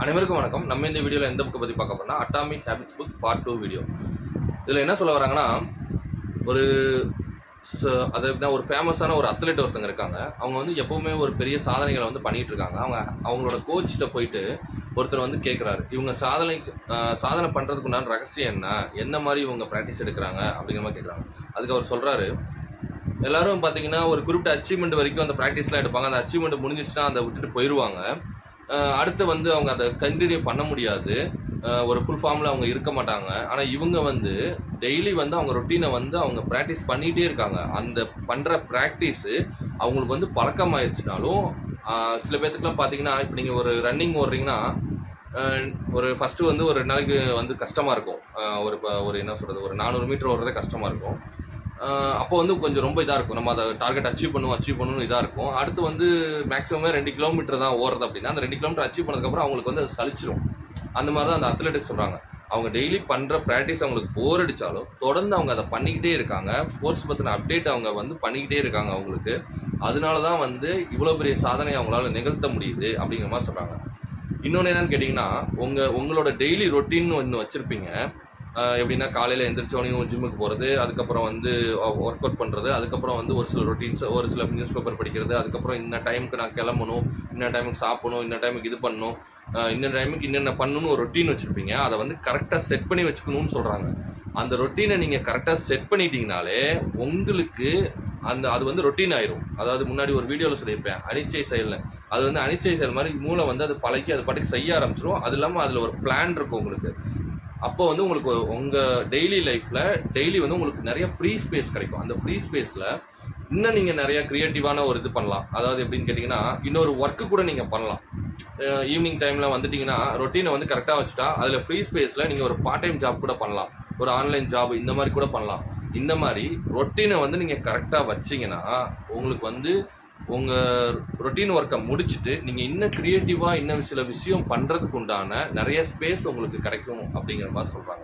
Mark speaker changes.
Speaker 1: அனைவருக்கும் வணக்கம். நம்ம இந்த வீடியோவில் எந்த புக்கை பற்றி பார்க்க போறோம்னா atomic habits book part 2 video. இதில் என்ன சொல்ல வராங்கன்னா, ஒரு அதாவது ஒரு ஃபேமஸான ஒரு அத்லெட் ஒருத்தங்க இருக்காங்க. அவங்க வந்து எப்போவுமே ஒரு பெரிய சாதனைகளை வந்து பண்ணிகிட்டு இருக்காங்க. அவங்களோட கோச்சிட்ட போயிட்டு ஒருத்தர் வந்து கேட்குறாரு, இவங்க சாதனை பண்ணுறதுக்கு உண்டான ரகசியம் என்ன, என்ன மாதிரி இவங்க ப்ராக்டிஸ் எடுக்கிறாங்க அப்படிங்கிற மாதிரி கேட்குறாங்க. அதுக்கு அவர் சொல்கிறாரு, எல்லாரும் பார்த்தீங்கன்னா ஒரு குறிப்பிட்ட அச்சீவ்மெண்ட் வரைக்கும் அந்த ப்ராக்டிஸ்லாம் எடுப்பாங்க. அந்த அச்சீவ்மெண்ட் முடிஞ்சிச்சுன்னா அதை விட்டுட்டு போயிடுவாங்க. அடுத்து வந்து அவங்க அதை கண்டினியூ பண்ண முடியாது. ஒரு ஃபுல் ஃபார்மில் அவங்க இருக்க மாட்டாங்க. ஆனால் இவங்க வந்து டெய்லி வந்து அவங்க ரொட்டீனை வந்து அவங்க ப்ராக்டிஸ் பண்ணிகிட்டே இருக்காங்க. அந்த பண்ணுற ப்ராக்டிஸு அவங்களுக்கு வந்து பழக்கமாயிருச்சுனாலும், சில பேர்த்துக்குலாம் பார்த்தீங்கன்னா, இப்போ நீங்கள் ஒரு ரன்னிங் ஓடுறீங்கன்னா, ஒரு ஃபஸ்ட்டு வந்து ஒரு நாளைக்கு வந்து கஷ்டமாக இருக்கும். ஒரு என்ன சொல்கிறது, ஒரு 400 மீட்டர் ஓடுறதே கஷ்டமாக இருக்கும். அப்போ வந்து கொஞ்சம் ரொம்ப இதாக இருக்கும். நம்ம அதை டார்கெட் அச்சீவ் பண்ணணும் இதாக இருக்கும். அடுத்து வந்து மேக்ஸிமமே 2 கிலோமீட்டர் தான் ஓடுறது அப்படின்னா, அந்த 2 கிலோமீட்டர் அச்சீவ் பண்ணதுக்கப்புறம் அவங்களுக்கு வந்து அது சலிச்சிடும். அந்த மாதிரி தான் அந்த அத்லெட்டிக்ஸ் சொல்கிறாங்க. அவங்க டெய்லி பண்ணுற ப்ராக்டிஸ் அவங்களுக்கு போர் அடித்தாலும் தொடர்ந்து அவங்க அதை பண்ணிக்கிட்டே இருக்காங்க. ஸ்போர்ட்ஸ் பற்றின அப்டேட் அவங்க வந்து பண்ணிக்கிட்டே இருக்காங்க அவங்களுக்கு. அதனால தான் வந்து இவ்வளோ பெரிய சாதனை அவங்களால நிகழ்த்த முடியுது அப்படிங்கிற மாதிரி சொல்கிறாங்க. இன்னொன்று என்னென்னு கேட்டிங்கன்னா, உங்களோட டெய்லி ரொட்டீன் ஒன்று வச்சுருப்பீங்க. எப்படின்னா காலையில் எந்திரிச்சோனையும் ஜிம்முக்கு போகிறது, அதுக்கப்புறம் வந்து ஒர்க் அவுட் பண்ணுறது, அதுக்கப்புறம் வந்து ஒரு சில ரொட்டீன்ஸ், ஒரு சில நியூஸ் பேப்பர் படிக்கிறது, அதுக்கப்புறம் இந்த டைமுக்கு நான் கிளம்பணும், இன்ன டைமுக்கு சாப்பிடணும், இன்ன டைமுக்கு இது பண்ணணும், இன்ன டைமுக்கு என்னென்ன பண்ணணும்னு ஒரு ரொட்டீன் வச்சுருப்பீங்க. அதை வந்து கரெக்டாக செட் பண்ணி வச்சுக்கணும்னு சொல்கிறாங்க. அந்த ரொட்டீனை நீங்கள் கரெக்டாக செட் பண்ணிட்டீங்கனாலே உங்களுக்கு அது வந்து ரொட்டீன் ஆயிரும். அதாவது முன்னாடி ஒரு வீடியோவில் சொல்லியிருப்பேன், அனிச்சை செயல்னு. அது வந்து அனிச்சை செயல் மாதிரி மூளை வந்து அது பழக்கி அது பாட்டுக்கு செய்ய ஆரம்பிச்சிடும். அது இல்லாமல் அதில் ஒரு பிளான் இருக்கும் உங்களுக்கு. அப்போ வந்து உங்களுக்கு உங்கள் டெய்லி லைஃப்பில் டெய்லி வந்து உங்களுக்கு நிறைய ஃப்ரீ ஸ்பேஸ் கிடைக்கும். அந்த ஃப்ரீ ஸ்பேஸில் இன்னும் நீங்கள் நிறைய க்ரியேட்டிவான ஒரு இது பண்ணலாம். அதாவது எப்படின்னு கேட்டிங்கன்னா, இன்னொரு ஒர்க்கு கூட நீங்கள் பண்ணலாம். ஈவினிங் டைமில் வந்துட்டிங்கன்னா ரொட்டீனை வந்து கரெக்டாக வச்சுட்டா அதில் ஃப்ரீ ஸ்பேஸில் நீங்கள் ஒரு பார்ட் டைம் ஜாப் கூட பண்ணலாம். ஒரு ஆன்லைன் ஜாப் இந்த மாதிரி கூட பண்ணலாம். இந்த மாதிரி ரொட்டீனை வந்து நீங்கள் கரெக்டாக வச்சிங்கன்னா உங்களுக்கு வந்து உங்கள் ரொட்டீன் ஒர்க்கை முடிச்சுட்டு நீங்கள் இன்னும் க்ரியேட்டிவாக இன்னும் சில விஷயம் பண்ணுறதுக்கு உண்டான நிறைய ஸ்பேஸ் உங்களுக்கு கிடைக்கும் அப்படிங்கிற மாதிரி சொல்கிறாங்க.